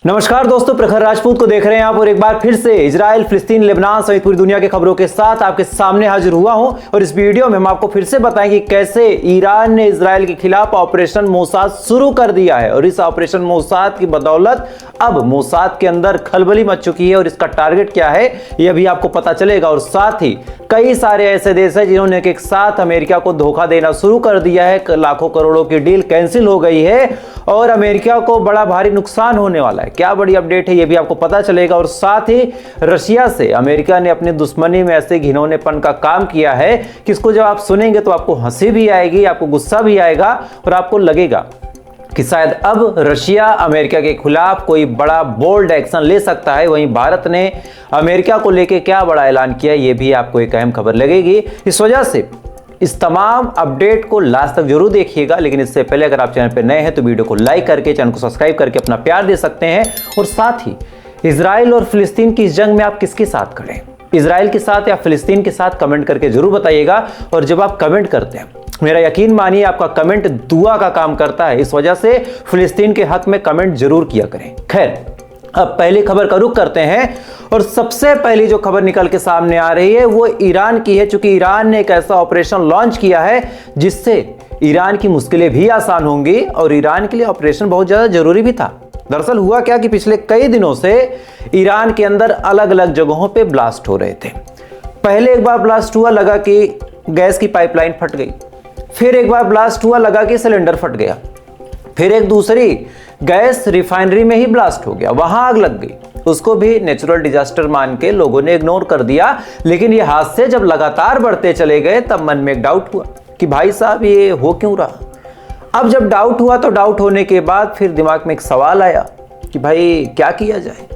नमस्कार दोस्तों, प्रखर राजपूत को देख रहे हैं आप और एक बार फिर से इजराइल, फिलिस्तीन, लेबनान सहित पूरी दुनिया की खबरों के साथ आपके सामने हाजिर हुआ हूं। और इस वीडियो में हम आपको फिर से बताएंगे कैसे ईरान ने इजराइल के खिलाफ ऑपरेशन मोसाद शुरू कर दिया है और इस ऑपरेशन मोसाद की बदौलत अब मोसाद के अंदर खलबली मच चुकी है और इसका टारगेट क्या है यह भी आपको पता चलेगा। और साथ ही कई सारे ऐसे देश हैं जिन्होंने एक साथ अमेरिका को धोखा देना शुरू कर दिया है। लाखों करोड़ों की डील कैंसिल हो गई है और अमेरिका को बड़ा भारी नुकसान होने वाला है। क्या बड़ी अपडेट है ये भी आपको पता चलेगा। और साथ ही रशिया से अमेरिका ने अपनी दुश्मनी में ऐसे घिनौनेपन का काम किया है कि इसको जब आप सुनेंगे तो आपको हंसी भी आएगी, आपको गुस्सा भी आएगा और आपको लगेगा कि शायद अब रशिया अमेरिका के खिलाफ कोई बड़ा बोल्ड एक्शन ले सकता है। वहीं भारत ने अमेरिका को लेकर क्या बड़ा ऐलान किया ये भी आपको एक अहम खबर लगेगी। इस वजह से इस तमाम अपडेट को लास्ट तक जरूर देखिएगा। लेकिन इससे पहले अगर आप चैनल पर नए हैं तो वीडियो को लाइक करके चैनल को सब्सक्राइब करके अपना प्यार दे सकते हैं। और साथ ही इजराइल और फिलिस्तीन की इस जंग में आप किसके साथ खड़े हैं, इजराइल के साथ या फिलिस्तीन के साथ, कमेंट करके जरूर बताइएगा। और जब आप कमेंट करते हैं मेरा यकीन मानिए आपका कमेंट दुआ का काम करता है। इस वजह से फिलिस्तीन के हक में कमेंट जरूर किया करें। खैर, अब पहली खबर का रुख करते हैं और सबसे पहली जो खबर निकल के सामने आ रही है वो ईरान की है। चूंकि ईरान ने एक ऐसा ऑपरेशन लॉन्च किया है जिससे ईरान की मुश्किलें भी आसान होंगी और ईरान के लिए ऑपरेशन बहुत ज्यादा जरूरी भी था। दरअसल हुआ क्या कि पिछले कई दिनों से ईरान के अंदर अलग अलग जगहों पे ब्लास्ट हो रहे थे। पहले एक बार ब्लास्ट हुआ, लगा कि गैस की पाइपलाइन फट गई। फिर एक बार ब्लास्ट हुआ, लगा कि सिलेंडर फट गया। फिर एक दूसरी गैस रिफाइनरी में ही ब्लास्ट हो गया, वहां आग लग गई। उसको भी नेचुरल डिजास्टर मान के लोगों ने इग्नोर कर दिया। लेकिन ये हादसे जब लगातार बढ़ते चले गए तब मन में एक डाउट हुआ कि भाई साहब ये हो क्यों रहा। अब जब डाउट हुआ तो डाउट होने के बाद फिर दिमाग में एक सवाल आया कि भाई क्या किया जाए।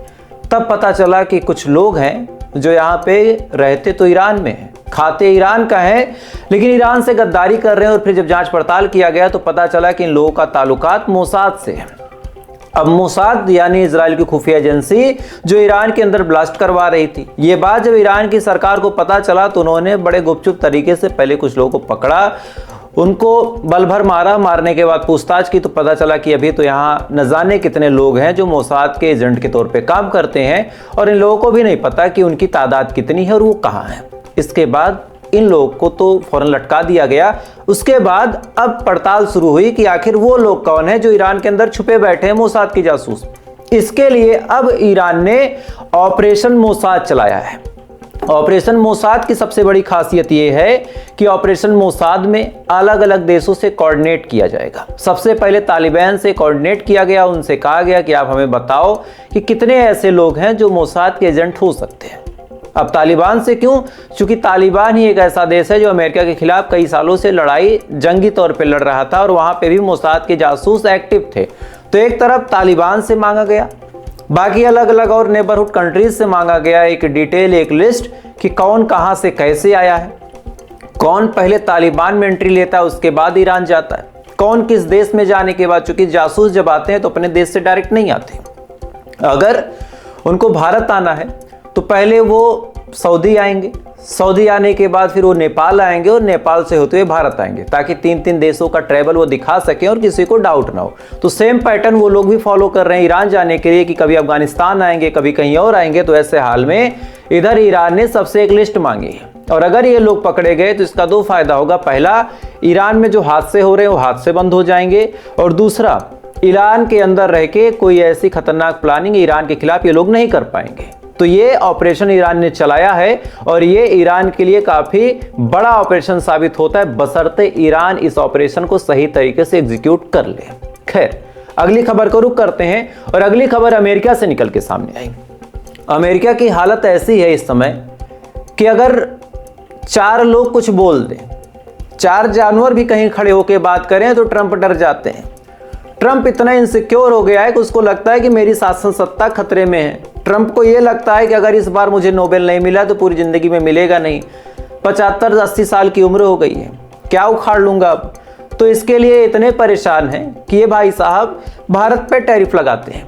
तब पता चला कि कुछ लोग हैं जो यहाँ पे रहते तो ईरान में हैं, खाते ईरान का है, लेकिन ईरान से गद्दारी कर रहे हैं। और फिर जब जांच पड़ताल किया गया तो पता चला कि इन लोगों का ताल्लुकात मोसाद से है। अब मोसाद यानी इजराइल की खुफिया एजेंसी जो ईरान के अंदर ब्लास्ट करवा रही थी, ये बात जब ईरान की सरकार को पता चला तो उन्होंने बड़े गुपचुप तरीके से पहले कुछ लोगों को पकड़ा, उनको बल भर मारा। मारने के बाद पूछताछ की तो पता चला कि अभी तो यहाँ न जाने कितने लोग हैं जो मोसाद के एजेंट के तौर पे काम करते हैं और इन लोगों को भी नहीं पता कि उनकी तादाद कितनी है और वो कहाँ है। इसके बाद इन लोगों को तो फौरन लटका दिया गया। उसके बाद अब पड़ताल शुरू हुई कि आखिर वो लोग कौन है जो ईरान के अंदर छुपे बैठे हैं मोसाद के जासूस। इसके लिए अब ईरान ने ऑपरेशन मोसाद चलाया है। ऑपरेशन मोसाद की सबसे बड़ी खासियत यह है कि ऑपरेशन मोसाद में अलग अलग देशों से कोऑर्डिनेट किया जाएगा। सबसे पहले तालिबान से कोऑर्डिनेट किया गया, उनसे कहा गया कि आप हमें बताओ कि कितने ऐसे लोग हैं जो मोसाद के एजेंट हो सकते हैं। अब तालिबान से क्यों? क्योंकि तालिबान ही एक ऐसा देश है जो अमेरिका के खिलाफ कई सालों से लड़ाई जंगी तौर पे लड़ रहा था और वहां पे भी मोसाद के जासूस एक्टिव थे। तो एक तरफ तालिबान से मांगा गया, बाकी अलग अलग और नेबरहुड कंट्रीज से मांगा गया एक डिटेल, एक लिस्ट कि कौन कहां से कैसे आया है, कौन पहले तालिबान में एंट्री लेता है उसके बाद ईरान जाता है, कौन किस देश में जाने के बाद। चूंकि जासूस जब आते हैं तो अपने देश से डायरेक्ट नहीं आते, अगर उनको भारत आना है तो पहले वो सऊदी आएंगे, सऊदी आने के बाद फिर वो नेपाल आएंगे और नेपाल से होते हुए भारत आएंगे, ताकि तीन तीन देशों का ट्रैवल वो दिखा सकें और किसी को डाउट ना हो। तो सेम पैटर्न वो लोग भी फॉलो कर रहे हैं ईरान जाने के लिए कि कभी अफगानिस्तान आएंगे, कभी कहीं और आएंगे। तो ऐसे हाल में इधर ईरान ने सबसे एक लिस्ट मांगी है और अगर ये लोग पकड़े गए तो इसका दो फायदा होगा। पहला, ईरान में जो हादसे हो रहे हैं वो हादसे बंद हो जाएंगे और दूसरा, ईरान के अंदर रह के कोई ऐसी खतरनाक प्लानिंग ईरान के खिलाफ ये लोग नहीं कर पाएंगे। तो ये ऑपरेशन ईरान ने चलाया है और ये ईरान के लिए काफी बड़ा ऑपरेशन साबित होता है, बशर्ते ईरान इस ऑपरेशन को सही तरीके से एग्जीक्यूट कर ले। खैर, अगली खबर को रुख करते हैं और अगली खबर अमेरिका से निकल के सामने आई। अमेरिका की हालत ऐसी है इस समय कि अगर चार लोग कुछ बोल दें, चार जानवर भी कहीं खड़े होकर बात करें तो ट्रंप डर जाते हैं। ट्रंप इतना इनसिक्योर हो गया है कि उसको लगता है कि मेरी शासन सत्ता खतरे में है। ट्रंप को यह लगता है कि अगर इस बार मुझे नोबेल नहीं मिला तो पूरी जिंदगी में मिलेगा नहीं। 75-80 साल की उम्र हो गई है, क्या उखाड़ लूंगा अब। तो इसके लिए इतने परेशान हैं कि ये भाई साहब भारत पे टैरिफ लगाते हैं।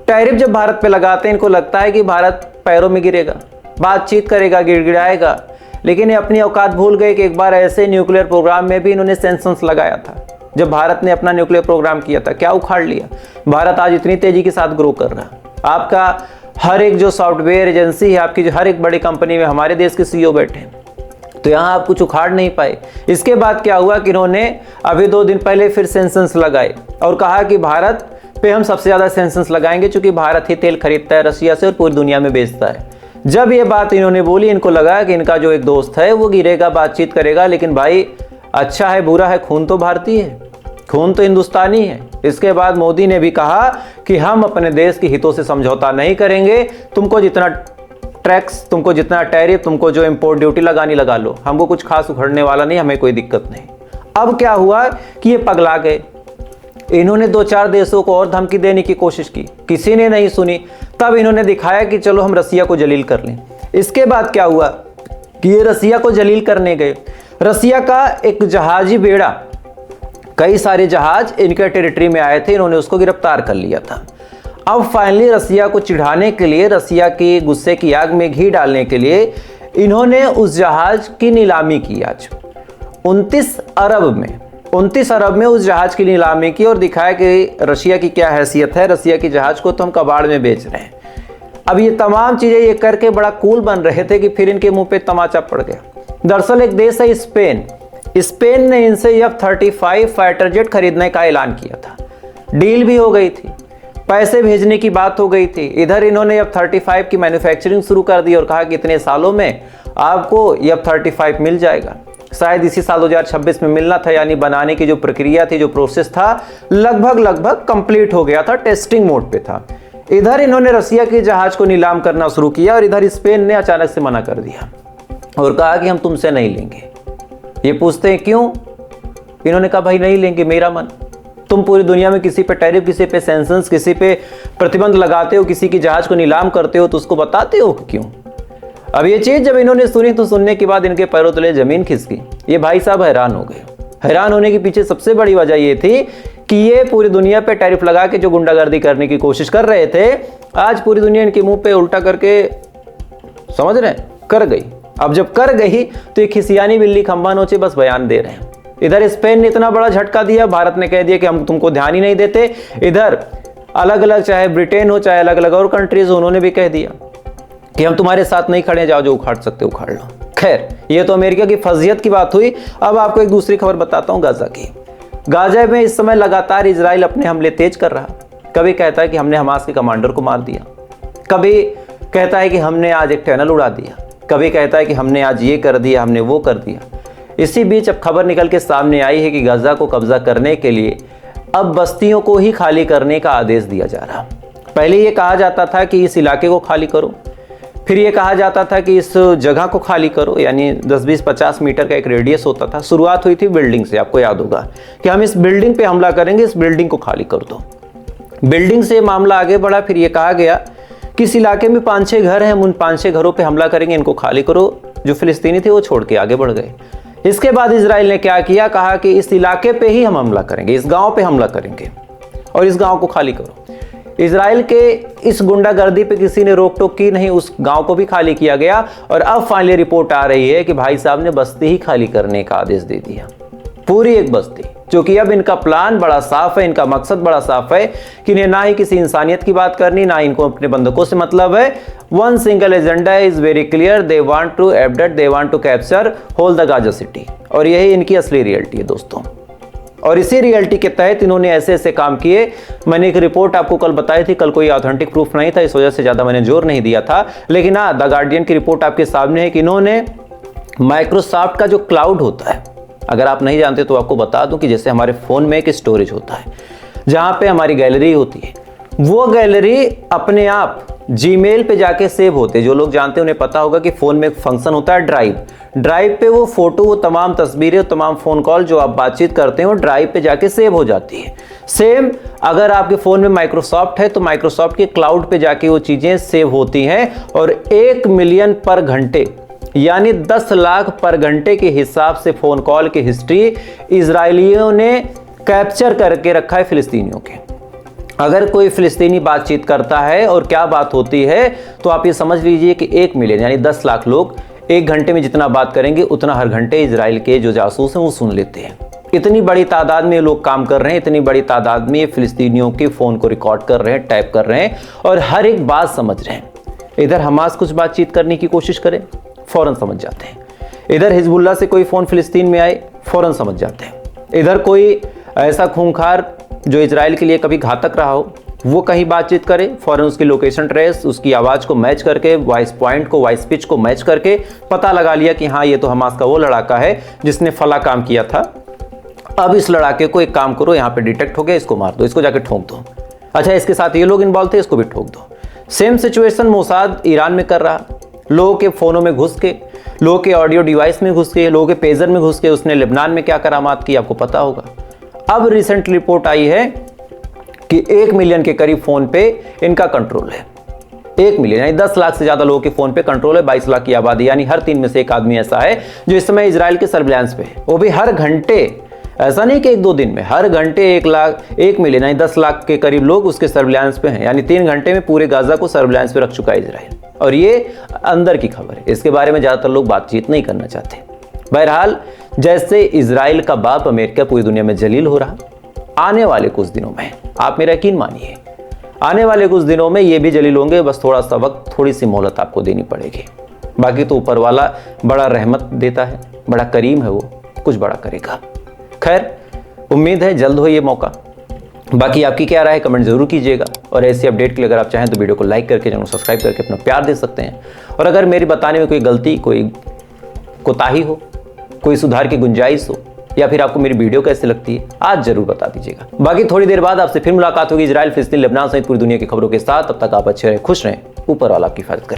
टैरिफ जब भारत पे लगाते हैं इनको लगता है कि भारत पैरों में गिरेगा, बातचीत करेगा, गिड़गिड़ाएगा। लेकिन ये अपनी औकात भूल गए कि एक बार ऐसे न्यूक्लियर प्रोग्राम में भी इन्होंने सेंक्शंस लगाया था। जब भारत ने अपना न्यूक्लियर प्रोग्राम किया था क्या उखाड़ लिया। भारत आज इतनी तेजी के साथ ग्रो कर रहा है। आपका हर एक जो सॉफ्टवेयर एजेंसी है, आपकी जो हर एक बड़ी कंपनी में हमारे देश के सीईओ बैठे हैं, तो यहाँ आप कुछ उखाड़ नहीं पाए। इसके बाद क्या हुआ कि इन्होंने अभी 2 दिन पहले फिर सेंसन्स लगाए और कहा कि भारत पे हम सबसे ज़्यादा सेंसन्स लगाएंगे, क्योंकि भारत ही तेल खरीदता है रशिया से और पूरी दुनिया में बेचता है। जब ये बात इन्होंने बोली, इनको लगा कि इनका जो एक दोस्त है वो गिरेगा, बातचीत करेगा, लेकिन भाई अच्छा है बुरा है, खून तो भारतीय है, खून तो हिंदुस्तानी है। इसके बाद मोदी ने भी कहा कि हम अपने देश के हितों से समझौता नहीं करेंगे, तुमको जितना टैक्स, तुमको जितना टैरिफ, तुमको जो इंपोर्ट ड्यूटी लगानी लगा लो, हमको कुछ खास उखड़ने वाला नहीं, हमें कोई दिक्कत नहीं। अब क्या हुआ कि ये पगला गए। इन्होंने 2-4 देशों को और धमकी देने की कोशिश की, किसी ने नहीं सुनी। तब इन्होंने दिखाया कि चलो हम रसिया को जलील कर लें। इसके बाद क्या हुआ कि ये रसिया को जलील करने गए। रसिया का एक जहाजी बेड़ा, कई सारे जहाज इनके टेरिटरी में आए थे, इन्होंने उसको गिरफ्तार कर लिया था। अब फाइनली रसिया को चिढ़ाने के लिए, रसिया की गुस्से की आग में घी डालने के लिए इन्होंने उस जहाज की नीलामी की। आज 29 अरब में उस जहाज की नीलामी की और दिखाया कि रशिया की क्या हैसियत है, रसिया की जहाज को तो हम कबाड़ में बेच रहे हैं। अब ये तमाम चीजें ये करके बड़ा कूल बन रहे थे कि फिर इनके मुंह पे तमाचा पड़ गया। दरअसल एक देश है स्पेन ने इनसे F-35 फाइटर जेट खरीदने का ऐलान किया था। डील भी हो गई थी, पैसे भेजने की बात हो गई थी। इधर इन्होंने F-35 की मैन्युफैक्चरिंग शुरू कर दी और कहा कि इतने सालों में आपको F-35 मिल जाएगा। शायद इसी साल 2026 में मिलना था, यानी बनाने की जो प्रक्रिया थी, जो प्रोसेस था, लगभग कंप्लीट हो गया था, टेस्टिंग मोड पे था। इधर इन्होंने रसिया के जहाज को नीलाम करना शुरू किया और इधर स्पेन ने अचानक से मना कर दिया और कहा कि हम तुमसे नहीं लेंगे। ये पूछते हैं क्यों? इन्होंने कहा भाई नहीं लेंगे, मेरा मन। तुम पूरी दुनिया में किसी पे टैरिफ, किसी पे सेंसन्स, किसी पे प्रतिबंध लगाते हो, किसी की जहाज को नीलाम करते हो, तो उसको बताते हो क्यों? अब ये चीज जब इन्होंने सुनी तो सुनने के बाद इनके पैरों तले जमीन खिसकी। ये भाई साहब हैरान हो गए। हैरान होने के पीछे सबसे बड़ी वजह ये थी कि ये पूरी दुनिया पे टैरिफ लगा के जो गुंडागर्दी करने की कोशिश कर रहे थे, आज पूरी दुनिया इनके मुंह पे उल्टा करके, समझ रहे हैं, कर गई। अब जब कर गई तो ये खिसियानी बिल्ली खंबा नोचे बस बयान दे रहे हैं। इधर स्पेन ने इतना बड़ा झटका दिया, भारत ने कह दिया कि हम तुमको ध्यान ही नहीं देते। इधर अलग अलग, चाहे ब्रिटेन हो, चाहे अलग अलग और कंट्रीज हो, उन्होंने भी कह दिया कि हम तुम्हारे साथ नहीं खड़े, जाओ जो उखाड़ सकते उखाड़ लो। खैर, ये तो अमेरिका की फजियत की बात हुई। अब आपको एक दूसरी खबर बताता हूं गाजा की। गाजा में इस समय लगातार इजराइल अपने हमले तेज कर रहा। कभी कहता है कि हमने हमास के कमांडर को मार दिया, कभी कहता है कि हमने आज एक टनल उड़ा दिया, कभी कहता है कि हमने आज ये कर दिया, हमने वो कर दिया। इसी बीच अब खबर निकल के सामने आई है कि गाजा को कब्जा करने के लिए अब बस्तियों को ही खाली करने का आदेश दिया जा रहा। पहले ये कहा जाता था कि इस इलाके को खाली करो, फिर ये कहा जाता था कि इस जगह को खाली करो, यानी 10-20-50 मीटर का एक रेडियस होता था। शुरुआत हुई थी बिल्डिंग से, आपको याद होगा कि हम इस बिल्डिंग पे हमला करेंगे, इस बिल्डिंग को खाली कर दो। बिल्डिंग से मामला आगे बढ़ा, फिर ये कहा गया कि इस इलाके में 5-6 घर हैं, हम उन 5-6 घरों पे हमला करेंगे, इनको खाली करो। जो फिलिस्तीनी थे वो छोड़ के आगे बढ़ गए। इसके बाद इजराइल ने क्या किया, कहा कि इस इलाके पे ही हम हमला करेंगे, इस गांव पे हमला करेंगे और इस गांव को खाली करो। इजराइल के इस गुंडागर्दी पे किसी ने रोक टोक की नहीं, उस गांव को भी खाली किया गया। और अब फाइनली रिपोर्ट आ रही है कि भाई साहब ने बस्ती ही खाली करने का आदेश दे दिया, पूरी एक बस्ती। क्योंकि अब इनका प्लान बड़ा साफ है, इनका मकसद बड़ा साफ है कि इन्हें ना ही किसी इंसानियत की बात करनी, ना इनको अपने बंदूकों से मतलब है। One single agenda is very clear, they want to abduct, they want to capture whole the Gaza city. और यही इनकी असली रियलिटी है दोस्तों। और इसी रियलिटी के तहत इन्होंने ऐसे ऐसे काम किए। मैंने एक रिपोर्ट आपको कल बताई थी, कल कोई ऑथेंटिक प्रूफ नहीं था, इस वजह से ज्यादा मैंने जोर नहीं दिया था। लेकिन हाँ, द गार्डियन की रिपोर्ट आपके सामने है कि इन्होंने माइक्रोसॉफ्ट का जो क्लाउड होता है, अगर आप नहीं जानते तो आपको बता दूं कि जैसे हमारे फोन में एक स्टोरेज होता है जहां पे हमारी गैलरी होती है, वो गैलरी अपने आप जीमेल पे जाके सेव होते हैं। जो लोग जानते हैं उन्हें पता होगा कि फोन में एक फंक्शन होता है ड्राइव पे वो फोटो, वो तमाम तस्वीरें, तमाम फोन कॉल जो आप बातचीत करते हैं वो ड्राइव पे जाके सेव हो जाती है। सेम अगर आपके फोन में माइक्रोसॉफ्ट है तो माइक्रोसॉफ्ट के क्लाउड पे जाके वो चीजें सेव होती हैं। और 1 मिलियन पर घंटे, यानी 10 लाख पर घंटे के हिसाब से फोन कॉल की हिस्ट्री इजरायलियों ने कैप्चर करके रखा है फिलिस्तीनियों के। अगर कोई फिलिस्तीनी बातचीत करता है और क्या बात होती है, तो आप ये समझ लीजिए कि 1 मिलियन यानी 10 लाख लोग 1 घंटे में जितना बात करेंगे उतना हर घंटे इजराइल के जो जासूस हैं वो सुन लेते हैं। इतनी बड़ी तादाद में ये लोग काम कर रहे हैं, इतनी बड़ी तादाद में ये फिलिस्तीनियों के फोन को रिकॉर्ड कर रहे हैं, टाइप कर रहे हैं और हर एक बात समझ रहे हैं। इधर हमास कुछ बातचीत करने की कोशिश करे, फौरन समझ जाते हैं। इधर हिजबुल्लाह से कोई फोन फिलिस्तीन में आए, फौरन समझ जाते हैं। इधर कोई ऐसा खूंखार जो इजराइल के लिए कभी घातक रहा हो, वो कहीं बातचीत करे, फौरन उसकी लोकेशन ट्रेस, उसकी आवाज़ को मैच करके, वॉइस पॉइंट को, वॉइस पिच को मैच करके पता लगा लिया कि हाँ ये तो हमास का वो लड़ाका है जिसने फला काम किया था। अब इस लड़ाके को एक काम करो, यहाँ पे डिटेक्ट हो गया, इसको मार दो, इसको जाके ठोक दो। अच्छा, इसके साथ ये लोग इन्वॉल्व थे, इसको भी ठोक दो। सेम सिचुएशन मोसाद ईरान में कर रहा। लोगों के फोनों में घुस के, लोगों के ऑडियो डिवाइस में घुस के, लोगों के पेजर में घुस के उसने लेबनान में क्या करामात की आपको पता होगा। अब रिसेंट रिपोर्ट आई है कि 1 मिलियन के करीब फोन पे इनका कंट्रोल है। 1 मिलियन यानी 10 लाख से ज्यादा लोगों के फोन पे कंट्रोल है। 22 लाख की आबादी, यानी हर 3 में से 1 आदमी ऐसा है जो इस समय इजराइल के सर्विलांस पे है। वो भी हर घंटे, ऐसा नहीं कि 1-2 दिन में, हर घंटे 1 मिलियन यानी 10 लाख के करीब लोग उसके सर्विलांस पे हैं। यानी 3 घंटे में पूरे गाजा को सर्विलांस पे रख चुका है इजराइल। और ये अंदर की खबर है, इसके बारे में ज्यादातर लोग बातचीत नहीं करना चाहते। बहरहाल, जैसे इजराइल का बाप अमेरिका पूरी दुनिया में जलील हो रहा, आने वाले कुछ दिनों में, आप मेरा यकीन मानिए, आने वाले कुछ दिनों में ये भी जलील होंगे। बस थोड़ा सा वक्त, थोड़ी सी मोहलत आपको देनी पड़ेगी। बाकी तो ऊपर वाला बड़ा रहमत देता है, बड़ा करीम है, वो कुछ बड़ा करेगा। खैर, उम्मीद है जल्द हो ये मौका। बाकी आपकी क्या राय है कमेंट जरूर कीजिएगा। और ऐसी अपडेट के लिए अगर आप चाहें तो वीडियो को लाइक करके, चैनल को सब्सक्राइब करके अपना प्यार दे सकते हैं। और अगर मेरी बताने में कोई गलती, कोई कोताही हो, कोई सुधार की गुंजाइश हो, या फिर आपको मेरी वीडियो कैसे लगती है, आज जरूर बता दीजिएगा। बाकी थोड़ी देर बाद आपसे फिर मुलाकात होगी इजराइल, फिलिस्तीन, लेबनान सहित पूरी दुनिया की खबरों के साथ। तब तक आप अच्छे रहें, खुश रहें, ऊपर वाला आपकी हिफाजत करें।